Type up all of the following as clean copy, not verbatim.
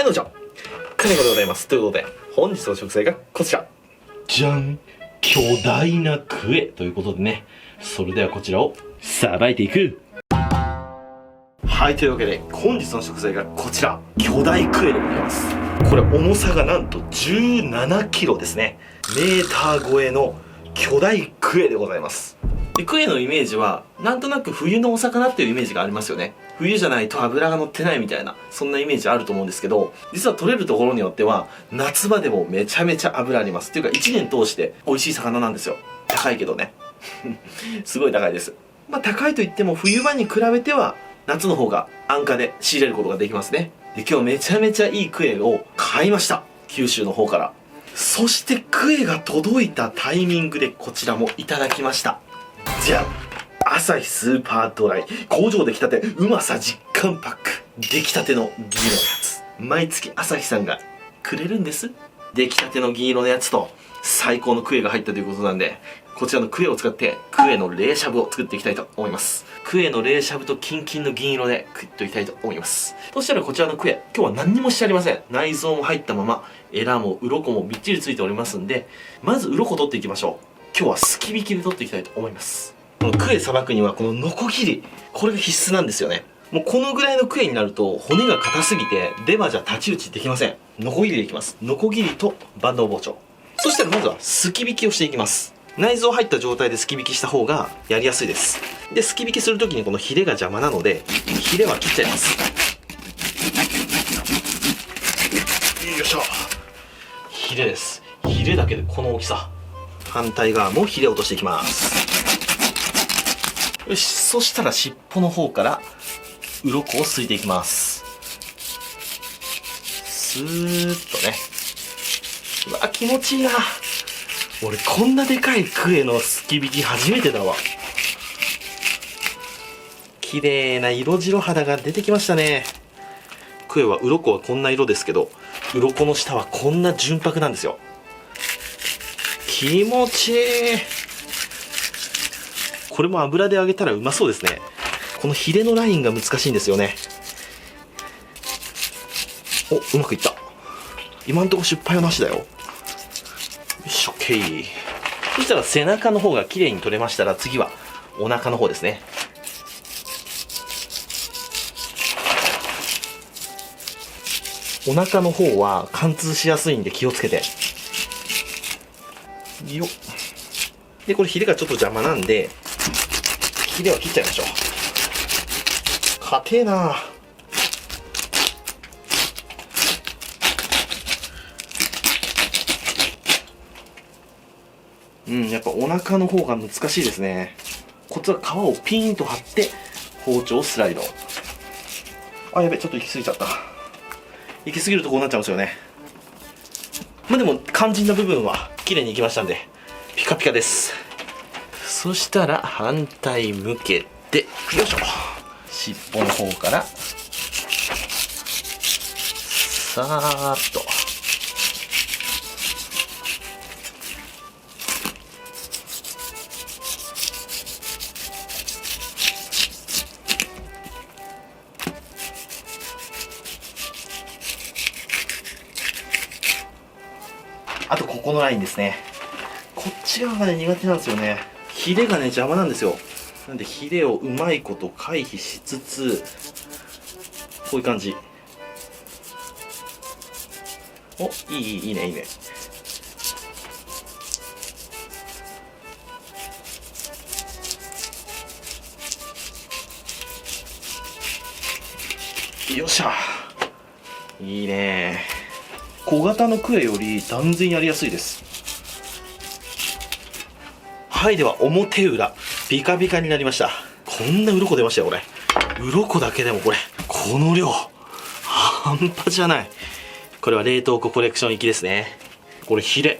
どうも、金子でございます。ということで、本日の食材がこちら。じゃん、巨大なクエということでね、それではこちらをさばいていく。はい、というわけで、本日の食材がこちら。巨大クエでございます。これ、重さがなんと17キロですね。メーター超えの巨大クエでございます。で、クエのイメージは、なんとなく冬のお魚っていうイメージがありますよね。冬じゃないと脂が乗ってないみたいな、そんなイメージあると思うんですけど、実は取れるところによっては、夏場でもめちゃめちゃ脂あります。っていうか、1年通して美味しい魚なんですよ。高いけどね。すごい高いです。まあ、高いと言っても、冬場に比べては、夏の方が安価で仕入れることができますね。で、今日めちゃめちゃいいクエを買いました。九州の方から。そしてクエが届いたタイミングでこちらもいただきました。じゃん、アサヒスーパードライ工場出来たてうまさ実感パック、出来たての銀色のやつ、毎月アサヒさんがくれるんです。出来たての銀色のやつと最高のクエが入ったということなんで、こちらのクエを使ってクエの冷しゃぶを作っていきたいと思います。クエの冷しゃぶとキンキンの銀色で食っていきたいと思います。そしたらこちらのクエ、今日は何にもしてありません。内臓も入ったまま、エラも鱗もびっちりついておりますんで、まず鱗取っていきましょう。今日はすき引きで取っていきたいと思います。このクエさばくにはこのノコギリ、これが必須なんですよね。もうこのぐらいのクエになると骨が硬すぎてレバーじゃ太刀打ちできません。ノコギリでいきます。ノコギリと万能包丁。そしたらまずはすき引きをしていきます。内臓入った状態ですき引きした方がやりやすいです。で、すき引きするときにこのヒレが邪魔なので、ヒレは切っちゃいます。よいしょ。ヒレです。ヒレだけでこの大きさ。反対側もヒレ落としていきます。よし、そしたら尻尾の方から鱗をすいていきます。スーッとね。うわ、気持ちいいな。俺こんなでかいクエのすき引き初めてだわ。綺麗な色白肌が出てきましたね。クエは鱗はこんな色ですけど、鱗の下はこんな純白なんですよ。気持ちいい。これも油で揚げたらうまそうですね。このヒレのラインが難しいんですよね。お、うまくいった。今んとこ失敗はなしだよ。よし、OK。そしたら背中の方が綺麗に取れましたら、次はお腹の方ですね。お腹の方は貫通しやすいんで気をつけて。よっ。で、これヒレがちょっと邪魔なんで、ヒレは切っちゃいましょう。硬えな。やっぱお腹の方が難しいですね。コツは皮をピーンと張って包丁をスライド。あ、やべ、ちょっと行き過ぎちゃった。行き過ぎるとこうなっちゃうんですよね。まあでも肝心な部分は綺麗にいきましたんでピカピカです。そしたら反対向けて、よいしょ、尻尾の方からさーっと。あとここのラインですね。こっち側がね苦手なんですよね。ヒレがね邪魔なんですよ。なんでヒレをうまいこと回避しつつ、こういう感じ。お、いいね。よっしゃ。いいね。小型のクエより断然やりやすいです。はい、では表裏ビカビカになりました。こんな鱗出ましたよ。これ鱗だけでもこの量半端じゃない。これは冷凍庫コレクション行きですね。これヒレっ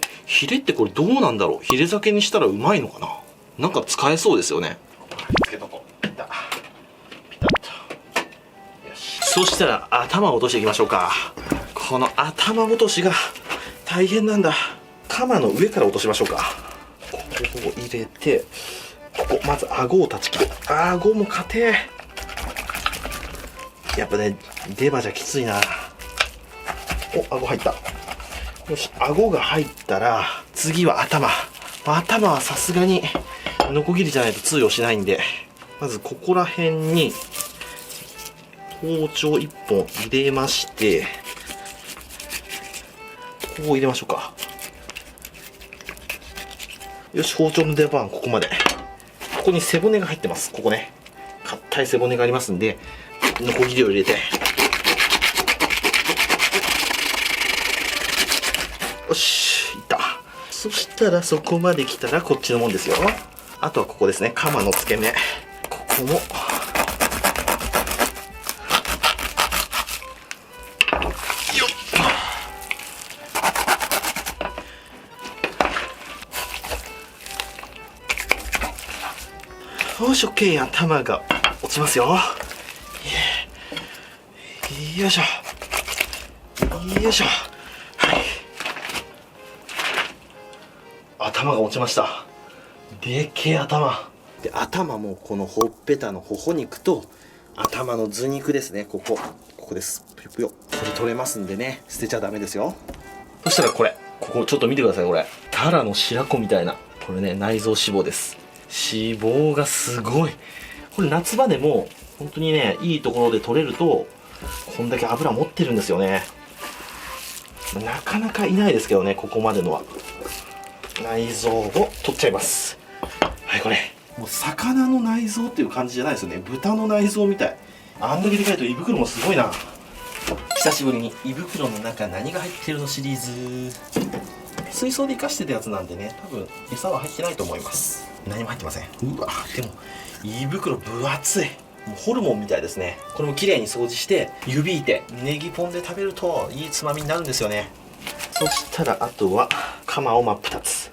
てこれどうなんだろう。ヒレ酒にしたらうまいのかな。なんか使えそうですよね。つけとこう。ピタッと。よし。そしたら頭を落としていきましょうか。この頭落としが大変なんだ。カマの上から落としましょうか。ここを入れて、ここまず顎を断ち切る。顎も硬え。やっぱねレバーじゃきついな。お、顎入った。よし、顎が入ったら、次は頭。頭はさすがに、ノコギリじゃないと通用しないんで、まずここら辺に、包丁1本入れまして、こう入れましょうか。よし、包丁の出番ここまで。ここに背骨が入ってます。ここね。硬い背骨がありますんで、ノコギリを入れて。よし、いった。そしたらそこまで来たらこっちのもんですよ。あとはここですね。カマの付け根。ここも。よし、OK。頭が落ちますよ。よいしょ。よいしょ。はい。頭が落ちました。でけえ頭。で、頭もこのほっぺたの頬肉と頭の頭肉ですね。ここです。ぷよぷよ。これ取れますんでね、捨てちゃダメですよ。そしたらここちょっと見てください。これタラの白子みたいな、これね、内臓脂肪です。脂肪がすごい。これ夏場でも本当にね、いいところで取れるとこんだけ油持ってるんですよね。なかなかいないですけどね、ここまでのは。内臓を取っちゃいます。はい、これもう魚の内臓っていう感じじゃないですよね。豚の内臓みたい。あんだけでかいと胃袋もすごいな。久しぶりに胃袋の中何が入ってるのシリーズ。水槽で生かしてたやつなんでね、多分餌は入ってないと思います。何も入ってません。うわ、でも胃袋分厚い。もうホルモンみたいですね。これも綺麗に掃除して湯引いてネギポンで食べるといいつまみになるんですよね。そしたらあとはカマを真っ二つ。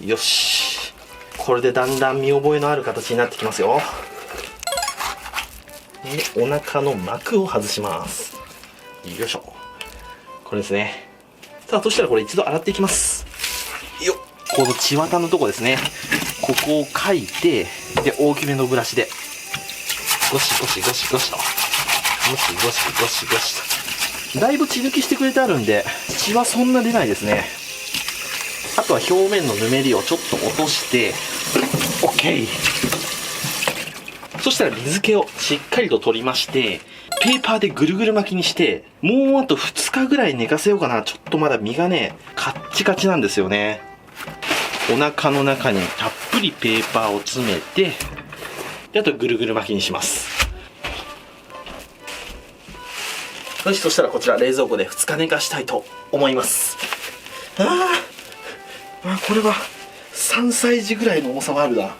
よし、これでだんだん見覚えのある形になってきますよ。で、お腹の膜を外します。よいしょ。これですね。さあ、そしたらこれ一度洗っていきます。よっ、この血綿のとこですね。ここをかいて、で、大きめのブラシでゴシゴシゴシゴシと、ゴシゴシゴシゴシと。だいぶ血抜きしてくれてあるんで血はそんな出ないですね。あとは表面のぬめりをちょっと落として OK。 そしたら水気をしっかりと取りまして、ペーパーでぐるぐる巻きにして、もうあと2日ぐらい寝かせようかな。ちょっとまだ身がね、カッチカチなんですよね。お腹の中にたっぷりペーパーを詰めて、で、あとぐるぐる巻きにします。よし、そしたらこちら冷蔵庫で2日寝かしたいと思います。これは3歳児ぐらいの重さはあるな。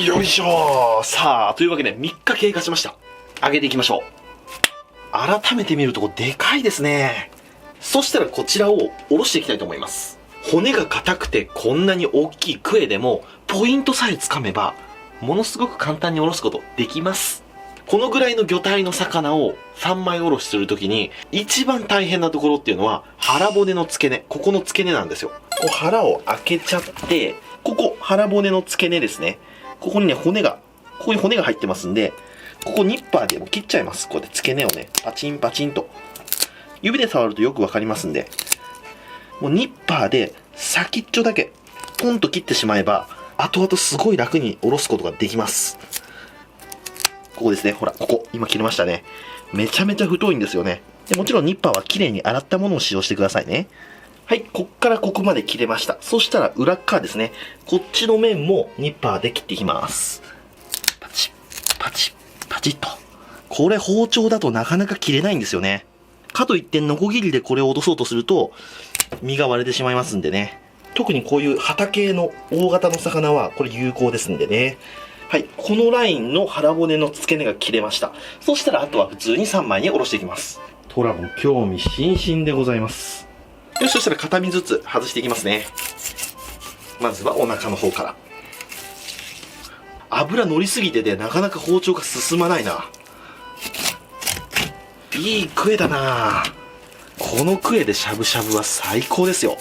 よいしょ。さあ、というわけで3日経過しました。揚げていきましょう。改めて見るとでかいですね。そしたらこちらをおろしていきたいと思います。骨が硬くてこんなに大きいクエでもポイントさえつかめばものすごく簡単におろすことできます。このぐらいの魚体の魚を3枚おろしするときに一番大変なところっていうのは腹骨の付け根。ここの付け根なんですよ。こう腹を開けちゃって、ここ腹骨の付け根ですね。ここにね、ここに骨が入ってますんで、ここニッパーでも切っちゃいます。こうやって付け根をね、パチンパチンと。指で触るとよくわかりますんで、もうニッパーで先っちょだけポンと切ってしまえば、後々すごい楽におろすことができます。ここですね。ほら、ここ。今切れましたね。めちゃめちゃ太いんですよね。でもちろんニッパーは綺麗に洗ったものを使用してくださいね。はい、こっからここまで切れました。そしたら裏っ側ですね。こっちの面もニッパーで切っていきます。パチッ、パチッ、パチッと。これ包丁だとなかなか切れないんですよね。かといってノコギリでこれを落とそうとすると、身が割れてしまいますんでね。特にこういう旗系の大型の魚はこれ有効ですんでね。はい、このラインの腹骨の付け根が切れました。そしたらあとは普通に3枚におろしていきます。トラも興味津々でございます。よし、そしたら片身ずつ外していきますね。まずはお腹の方から。油乗りすぎててなかなか包丁が進まないな。いいクエだな。このクエでしゃぶしゃぶは最高ですよ。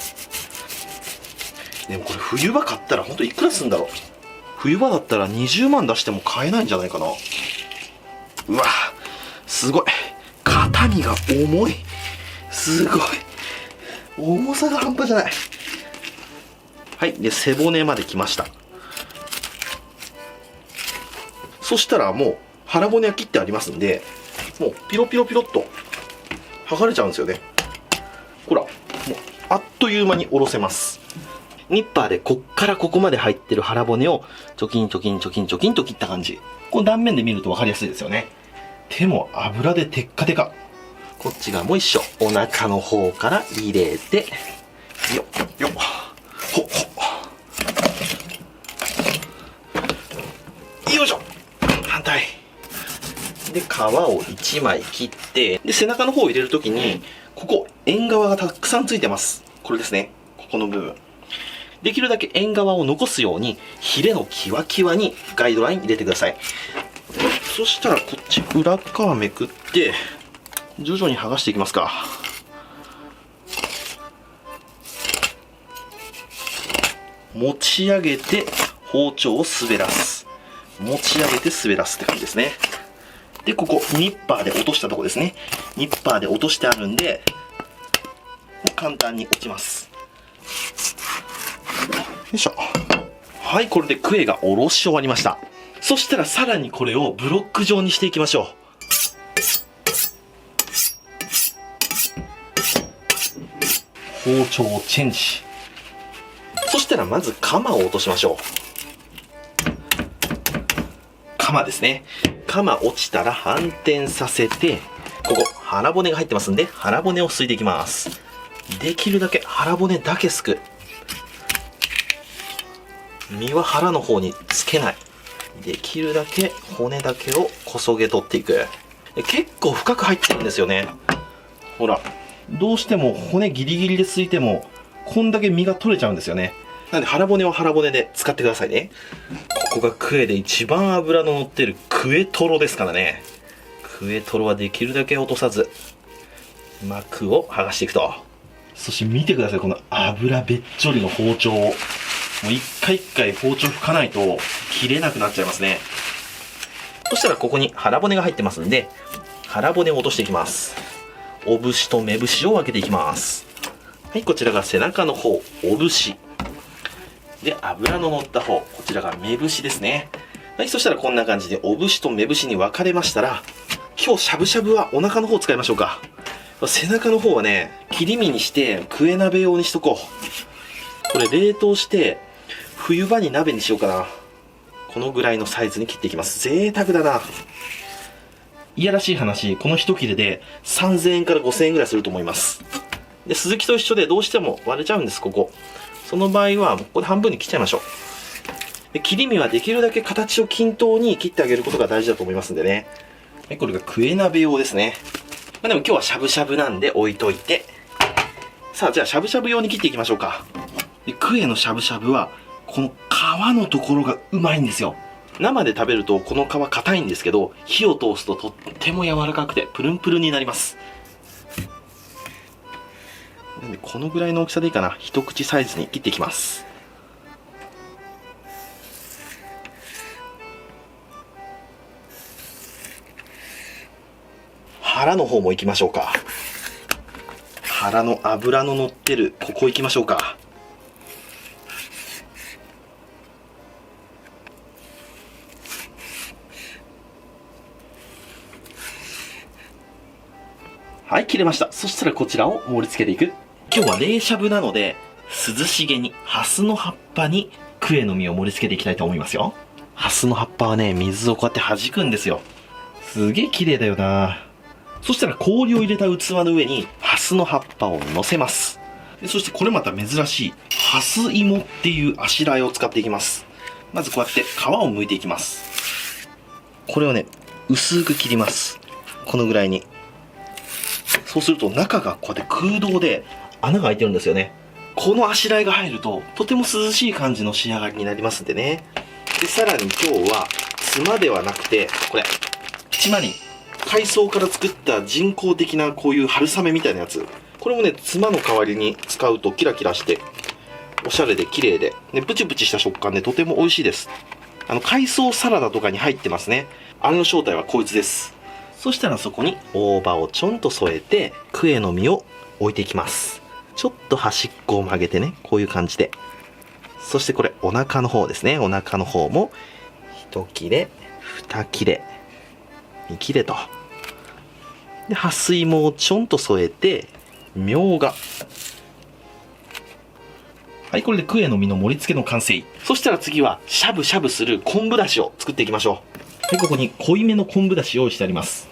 でもこれ冬場買ったらほんといくらすんだろう。冬場だったら20万出しても買えないんじゃないかな。うわ、すごい。肩身が重い。すごい。重さが半端じゃない。はい。で、背骨まで来ました。そしたらもう、腹骨は切ってありますんで、もう、ピロピロピロっと、剥がれちゃうんですよね。ほら、もう、あっという間に下ろせます。ニッパーでこっからここまで入ってる腹骨を、チョキンチョキンチョキンチョキンと切った感じ。この断面で見ると分かりやすいですよね。手も油でテッカテカ。こっち側も一緒。お腹の方から入れて、よっ、よっ、ほっ、ほっ。よいしょ。反対。で、皮を1枚切って、で、背中の方を入れるときに、ここ、縁側がたくさんついてます。これですね。ここの部分。できるだけ縁側を残すように、ヒレのキワキワにガイドライン入れてください。そしたら、こっち裏側めくって、徐々に剥がしていきますか。持ち上げて、包丁を滑らす。持ち上げて滑らすって感じですね。で、ここ、ニッパーで落としたとこですね。ニッパーで落としてあるんで、もう簡単に落ちます。よいしょ。はい、これでクエがおろし終わりました。そしたらさらにこれをブロック状にしていきましょう。包丁をチェンジ。そしたらまずカマを落としましょう。カマですね。カマ落ちたら反転させて、ここ腹骨が入ってますんで、腹骨をすいていきます。できるだけ腹骨だけすく。身は腹の方につけない。できるだけ骨だけをこそげ取っていく。結構深く入ってるんですよね。ほら、どうしても骨ギリギリですいてもこんだけ身が取れちゃうんですよね。なんで腹骨は腹骨で使ってくださいね。ここがクエで一番脂の乗ってるクエトロですからね。クエトロはできるだけ落とさず膜を剥がしていくと。そして見てください、この脂べっちょりの包丁を。もう一回一回包丁拭かないと切れなくなっちゃいますね。そしたらここに腹骨が入ってますんで、腹骨を落としていきます。お節と目節を分けていきます。はい、こちらが背中の方、お節。で、脂の乗った方、こちらが目節ですね。はい、そしたらこんな感じでお節と目節に分かれましたら、今日しゃぶしゃぶはお腹の方使いましょうか。背中の方はね、切り身にしてクエ鍋用にしとこう。これ冷凍して冬場に鍋にしようかな。このぐらいのサイズに切っていきます。贅沢だな。いやらしい話、この一切れで3000円から5000円ぐらいすると思います。で、鈴木と一緒でどうしても割れちゃうんです、ここ。その場合はここで半分に切っちゃいましょう。で、切り身はできるだけ形を均等に切ってあげることが大事だと思いますんでね。はい、これがクエ鍋用ですね。まあ、でも今日はしゃぶしゃぶなんで置いといて、さあ、じゃあしゃぶしゃぶ用に切っていきましょうか。で、クエのしゃぶしゃぶはこの皮のところがうまいんですよ。生で食べるとこの皮硬いんですけど、火を通すととっても柔らかくてプルンプルンになります。なんでこのぐらいの大きさでいいかな。一口サイズに切っていきます。腹の方もいきましょうか。腹の脂の乗ってるここいきましょうか。はい、切れました。そしたらこちらを盛り付けていく。今日は冷しゃぶなので、涼しげにハスの葉っぱにクエの実を盛り付けていきたいと思いますよ。ハスの葉っぱはね、水をこうやって弾くんですよ。すげえ綺麗だよな。そしたら氷を入れた器の上にハスの葉っぱを乗せます。で、そしてこれまた珍しいハス芋っていうあしらいを使っていきます。まずこうやって皮を剥いていきます。これをね、薄く切ります。このぐらいに。そうすると中がこうやって空洞で穴が開いてるんですよね。このあしらいが入るととても涼しい感じの仕上がりになりますんでね。で、さらに今日はつまではなくて、これチマリン、海藻から作った人工的なこういう春雨みたいなやつ、これもね、つまの代わりに使うとキラキラしておしゃれで綺麗で、ね、プチプチした食感でとても美味しいです。海藻サラダとかに入ってますね。あれの正体はこいつです。そしたらそこに大葉をちょんと添えて、クエの実を置いていきます。ちょっと端っこを曲げてね、こういう感じで。そしてこれお腹の方ですね。お腹の方も1切れ、2切れ、2切れと。で、蓮芋をちょんと添えて、みょうが。はい、これでクエの実の盛り付けの完成。そしたら次はしゃぶしゃぶする昆布だしを作っていきましょう。はい、ここに濃いめの昆布だし用意してあります。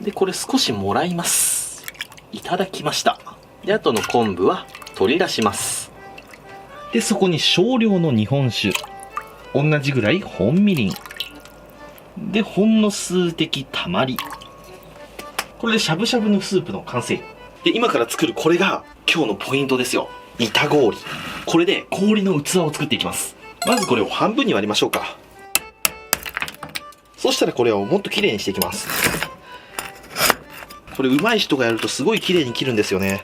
で、これ少しもらいます。いただきました。で、あとの昆布は取り出します。で、そこに少量の日本酒。同じぐらい本みりん。で、ほんの数滴たまり。これでしゃぶしゃぶのスープの完成。で、今から作るこれが今日のポイントですよ。板氷。これで氷の器を作っていきます。まずこれを半分に割りましょうか。そしたらこれをもっと綺麗にしていきます。これ上手い人がやるとすごい綺麗に切るんですよね。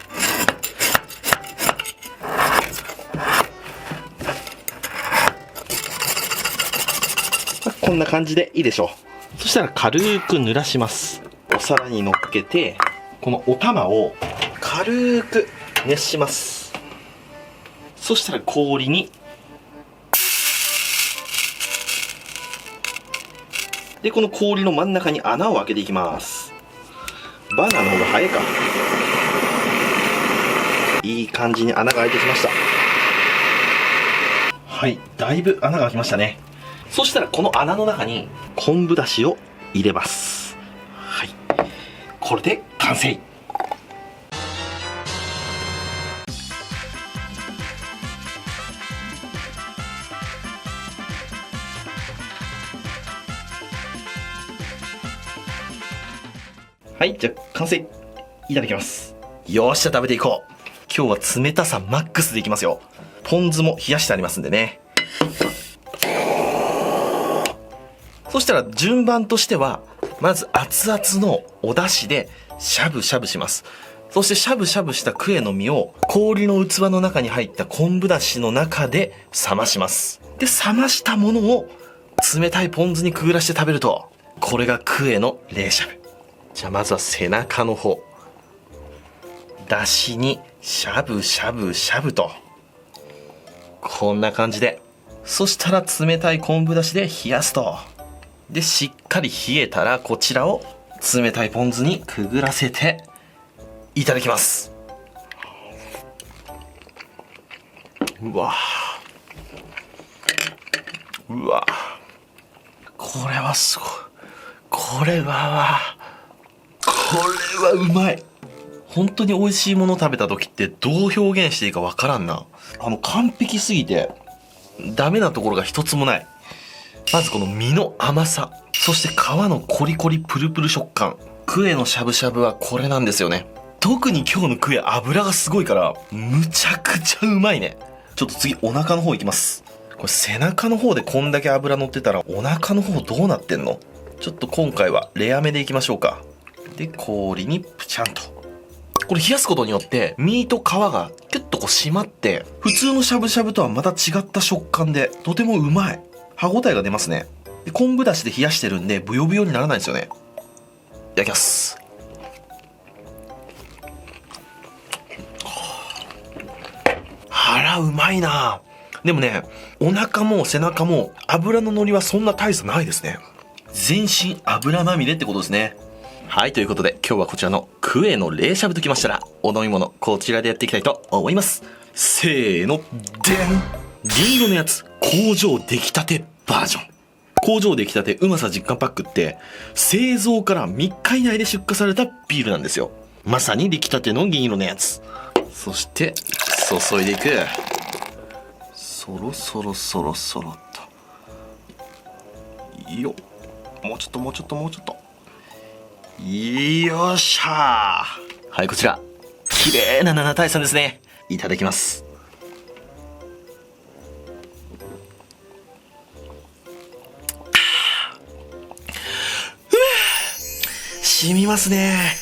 こんな感じでいいでしょう。そしたら軽く濡らします。お皿に乗っけて、このお玉を軽く熱します。そしたら氷に、で、この氷の真ん中に穴を開けていきます。バナナの方が早いか。いい感じに穴が開いてきました。はい、だいぶ穴が開きましたね。そしたらこの穴の中に昆布だしを入れます。はい、これで完成。はい、じゃあ完成。いただきます。よっしゃ、食べていこう。今日は冷たさマックスでいきますよ。ポン酢も冷やしてありますんでね。そしたら順番としては、まず熱々のお出汁でしゃぶしゃぶします。そしてしゃぶしゃぶしたクエの実を氷の器の中に入った昆布だしの中で冷まします。で、冷ましたものを冷たいポン酢にくぐらして食べると、これがクエの冷しゃぶ。じゃあまずは背中の方。だしにしゃぶしゃぶしゃぶと。こんな感じで。そしたら冷たい昆布だしで冷やすと。で、しっかり冷えたらこちらを冷たいポン酢にくぐらせていただきます。うわうわ、これはすごい。これはうまい。本当に美味しいものを食べた時ってどう表現していいかわからんな。完璧すぎてダメなところが一つもない。まずこの身の甘さ、そして皮のコリコリプルプル食感。クエのしゃぶしゃぶはこれなんですよね。特に今日のクエ油がすごいからむちゃくちゃうまいね。ちょっと次お腹の方いきます。これ背中の方でこんだけ油乗ってたらお腹の方どうなってんの？ちょっと今回はレアめでいきましょうか。で、氷にプチャンと。これ冷やすことによって身と皮がキュッとこう締まって、普通のしゃぶしゃぶとはまた違った食感でとてもうまい。歯ごたえが出ますね。で、昆布だしで冷やしてるんでブヨブヨにならないんですよね。いただきます。うまいな。でもね、お腹も背中も油の乗りはそんな大差ないですね。全身油まみれってことですね。はい、ということで今日はこちらのクエの冷しゃぶときましたら、お飲み物こちらでやっていきたいと思います。せーの、でん。銀色のやつ、工場出来たてバージョン。工場出来たてうまさ実感パックって製造から3日以内で出荷されたビールなんですよ。まさに出来たての銀色のやつ。そして注いでいく。そろそろそろそろとよっ、もうちょっともうちょっともうちょっと、よっしゃー。はい、こちら綺麗な7対3ですね。いただきます。染みますね。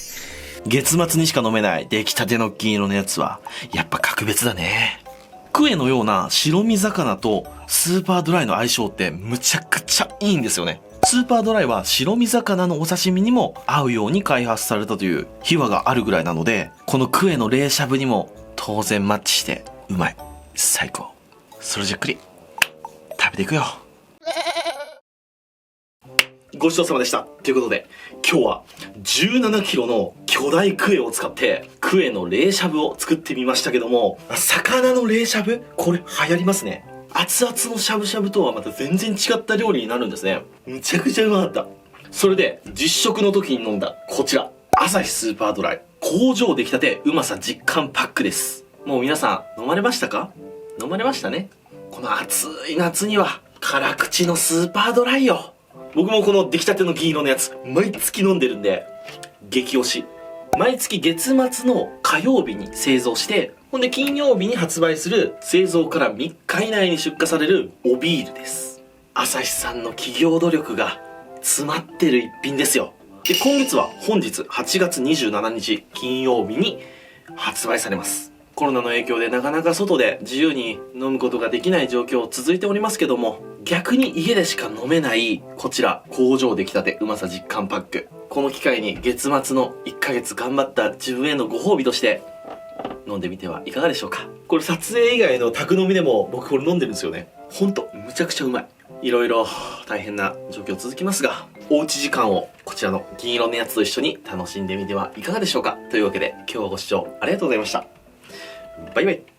月末にしか飲めない出来たての銀色のやつはやっぱ格別だね。クエのような白身魚とスーパードライの相性ってむちゃくちゃいいんですよね。スーパードライは白身魚のお刺身にも合うように開発されたという秘話があるぐらいなので、このクエの冷しゃぶにも当然マッチしてうまい。最高。それじゃっくり食べていくよ。ごちそうさまでした。ということで、今日は17キロの巨大クエを使ってクエの冷しゃぶを作ってみましたけども、魚の冷しゃぶこれ流行りますね。熱々のしゃぶしゃぶとはまた全然違った料理になるんですね。むちゃくちゃうまかった。それで実食の時に飲んだこちら、アサヒスーパードライ工場出来たてうまさ実感パックです。もう皆さん飲まれましたか？飲まれましたね。この暑い夏には辛口のスーパードライよ。僕もこの出来たての銀色のやつ毎月飲んでるんで激推し。毎月月末の火曜日に製造して、ほんで金曜日に発売する製造から3日以内に出荷されるおビールです。アサヒさんの企業努力が詰まってる一品ですよ。で、今月は本日8月27日金曜日に発売されます。コロナの影響でなかなか外で自由に飲むことができない状況続いておりますけども、逆に家でしか飲めないこちら工場出来たてうまさ実感パック、この機会に月末の1ヶ月頑張った自分へのご褒美として飲んでみてはいかがでしょうか。これ撮影以外の宅飲みでも僕これ飲んでるんですよね。ほんとむちゃくちゃうまい。いろいろ大変な状況続きますが、おうち時間をこちらの銀色のやつと一緒に楽しんでみてはいかがでしょうか。というわけで今日はご視聴ありがとうございました。バイバイ。